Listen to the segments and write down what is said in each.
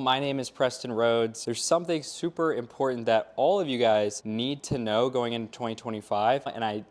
My name is Preston Rhodes. There's something super important that all of you guys need to know going into 2025, and I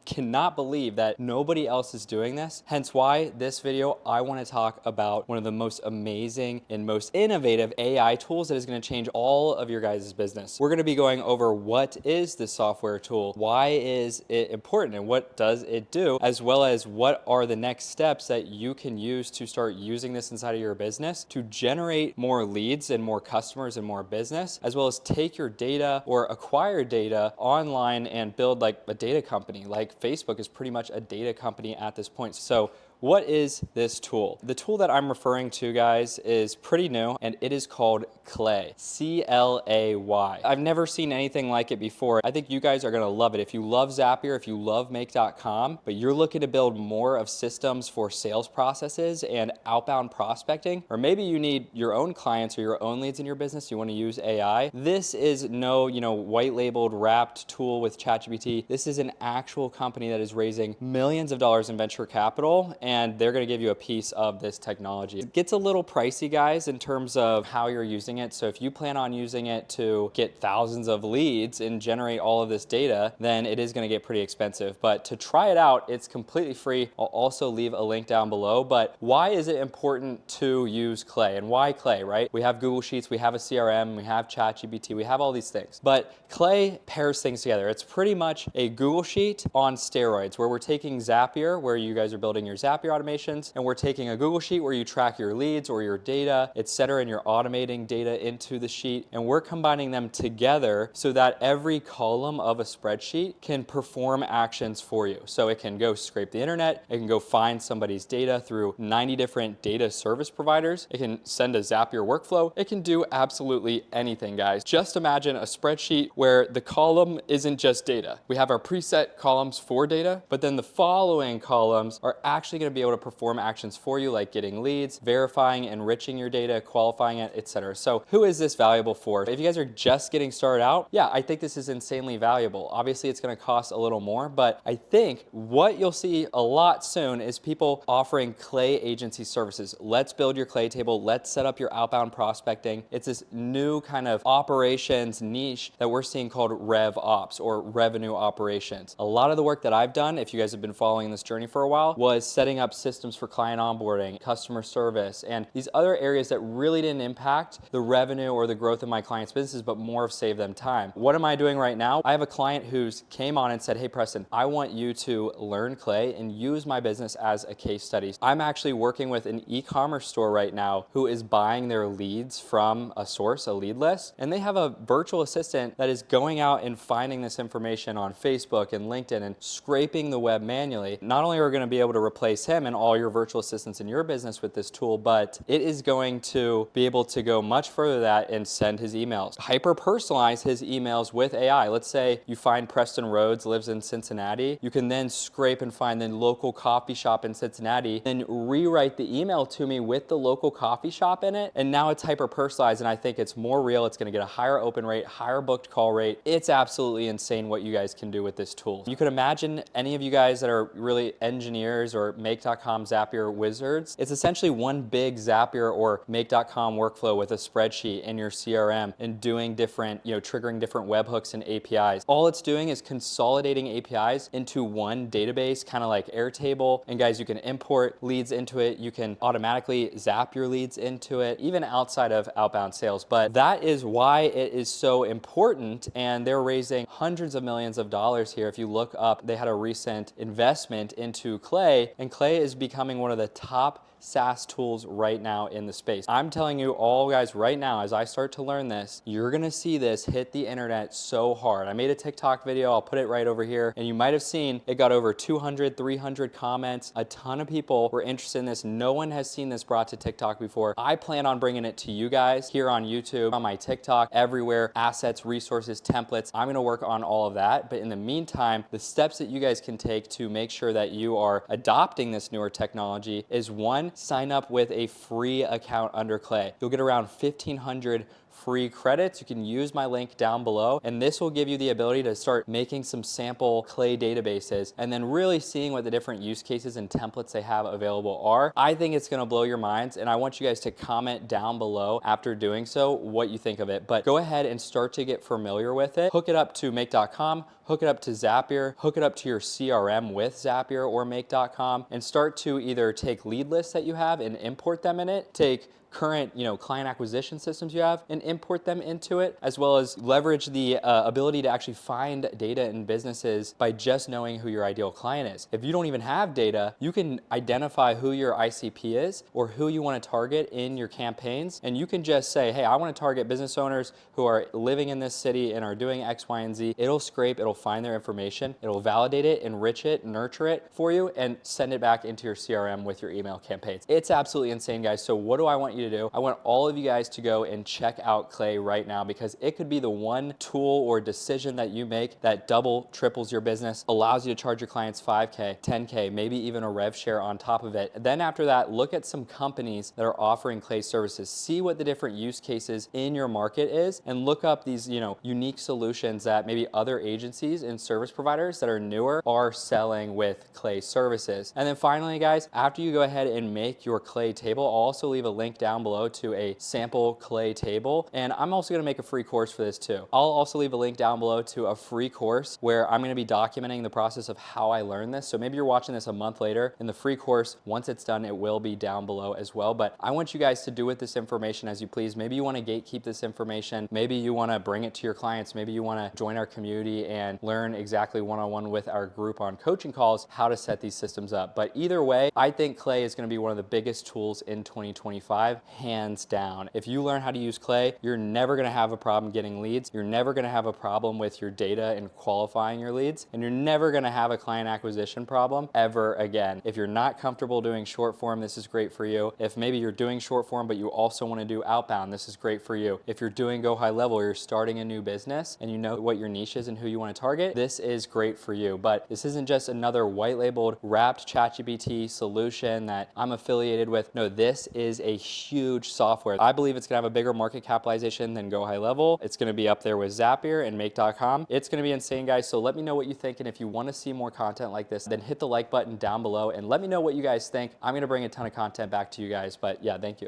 cannot believe that nobody else is doing this. Hence why this video, I want to talk about one of the most amazing and most innovative AI tools that is going to change all of your guys' business. We're going to be going over what is this software tool, why is it important, and what does it do, as well as what are the next steps that you can use to start using this inside of your business to generate more leads and more customers and more business, as well as take your data or acquire data online and build like a data company. Like Facebook is pretty much a data company at this point. So what is this tool? The tool that I'm referring to, guys, is pretty new, and it is called Clay, C-L-A-Y. I've never seen anything like it before. I think you guys are gonna love it. If you love Zapier, if you love Make.com, but you're looking to build more of systems for sales processes and outbound prospecting, or maybe you need your own clients or your own leads in your business, you wanna use AI, this is no, white labeled wrapped tool with ChatGPT. This is an actual company that is raising millions of dollars in venture capital, and they're going to give you a piece of this technology. It gets a little pricey, guys, in terms of how you're using it. So if you plan on using it to get thousands of leads and generate all of this data, then it is going to get pretty expensive. But to try it out, it's completely free. I'll also leave a link down below. But why is it important to use Clay? And why Clay, right? We have Google Sheets, we have a CRM, we have ChatGPT, we have all these things. But Clay pairs things together. It's pretty much a Google Sheet on steroids, where we're taking Zapier, where you guys are building your Zapier automations, and we're taking a Google Sheet where you track your leads or your data, etc., and you're automating data into the sheet, and we're combining them together so that every column of a spreadsheet can perform actions for you. So it can go scrape the internet, it can go find somebody's data through 90 different data service providers, it can send a Zapier workflow, it can do absolutely anything, guys. Just imagine a spreadsheet where the column isn't just data. We have our preset columns for data, but then the following columns are actually going to be able to perform actions for you, like getting leads, verifying, enriching your data, qualifying it, etc. So who is this valuable for? If you guys are just getting started out, yeah, I think this is insanely valuable. Obviously, it's going to cost a little more, but I think what you'll see a lot soon is people offering Clay agency services. Let's build your Clay table. Let's set up your outbound prospecting. It's this new kind of operations niche that we're seeing called Rev Ops, or revenue operations. A lot of the work that I've done, if you guys have been following this journey for a while, was setting up systems for client onboarding, customer service, and these other areas that really didn't impact the revenue or the growth of my clients' businesses, but more of save them time. What am I doing right now? I have a client who's came on and said, hey, Preston, I want you to learn Clay and use my business as a case study. I'm actually working with an e-commerce store right now who is buying their leads from a source, a lead list, and they have a virtual assistant that is going out and finding this information on Facebook and LinkedIn and scraping the web manually. Not only are we going to be able to replace him and all your virtual assistants in your business with this tool, but it is going to be able to go much further than that and send his emails, hyper personalize his emails with AI. Let's say you find Preston Rhodes lives in Cincinnati. You can then scrape and find the local coffee shop in Cincinnati, then rewrite the email to me with the local coffee shop in it. And now it's hyper personalized, and I think it's more real. It's going to get a higher open rate, higher booked call rate. It's absolutely insane what you guys can do with this tool. You could imagine any of you guys that are really engineers or Make.com Zapier wizards. It's essentially one big Zapier or Make.com workflow with a spreadsheet in your CRM and doing different, triggering different webhooks and APIs. All it's doing is consolidating APIs into one database, kind of like Airtable. And guys, you can import leads into it. You can automatically zap your leads into it, even outside of outbound sales. But that is why it is so important. And they're raising hundreds of millions of dollars here. If you look up, they had a recent investment into Clay, and Clay is becoming one of the top SaaS tools right now in the space. I'm telling you all, guys, right now, as I start to learn this, you're gonna see this hit the internet so hard. I made a TikTok video, I'll put it right over here, and you might have seen it got over 200, 300 comments. A ton of people were interested in this. No one has seen this brought to TikTok before. I plan on bringing it to you guys here on YouTube, on my TikTok, everywhere, assets, resources, templates. I'm gonna work on all of that. But in the meantime, the steps that you guys can take to make sure that you are adopting this newer technology is, one, one, sign up with a free account under Clay. You'll get around 1,500 free credits. You can use my link down below, and this will give you the ability to start making some sample Clay databases and then really seeing what the different use cases and templates they have available are. I think it's gonna blow your minds, and I want you guys to comment down below after doing so what you think of it. But go ahead and start to get familiar with it. Hook it up to make.com, hook it up to Zapier, hook it up to your CRM with Zapier or make.com, and start to either take lead lists that you have and import them in it, take current client acquisition systems you have and import them into it, as well as leverage the ability to actually find data in businesses by just knowing who your ideal client is. If you don't even have data, you can identify who your ICP is or who you want to target in your campaigns, and you can just say, hey, I want to target business owners who are living in this city and are doing X, Y, and Z. It'll scrape, it'll find their information, it'll validate it, enrich it, nurture it for you, and send it back into your CRM with your email campaigns. It's absolutely insane, guys. So what do I want you to do? I want all of you guys to go and check out Clay right now, because it could be the one tool or decision that you make that double, triples your business, allows you to charge your clients 5K, 10K, maybe even a rev share on top of it. Then after that, look at some companies that are offering Clay services. See what the different use cases in your market is, and look up these, unique solutions that maybe other agencies and service providers that are newer are selling with Clay services. And then finally, guys, after you go ahead and make your Clay table, I'll also leave a link down below to a sample Clay table. And I'm also gonna make a free course for this too. I'll also leave a link down below to a free course where I'm gonna be documenting the process of how I learned this. So maybe you're watching this a month later, and the free course, once it's done, it will be down below as well. But I want you guys to do with this information as you please. Maybe you wanna gatekeep this information. Maybe you wanna bring it to your clients. Maybe you wanna join our community and learn exactly one-on-one with our group on coaching calls how to set these systems up. But either way, I think Clay is gonna be one of the biggest tools in 2025, hands down. If you learn how to use Clay, you're never gonna have a problem getting leads. You're never gonna have a problem with your data and qualifying your leads. And you're never gonna have a client acquisition problem ever again. If you're not comfortable doing short form, this is great for you. If maybe you're doing short form, but you also wanna do outbound, this is great for you. If you're doing GoHighLevel, you're starting a new business and you know what your niche is and who you wanna target, this is great for you. But this isn't just another white labeled, wrapped ChatGPT solution that I'm affiliated with. No, this is a huge software. I believe it's gonna have a bigger market capitalization than GoHighLevel. It's gonna be up there with Zapier and make.com. It's gonna be insane, guys. So let me know what you think. And if you wanna see more content like this, then hit the like button down below and let me know what you guys think. I'm gonna bring a ton of content back to you guys. But yeah, thank you.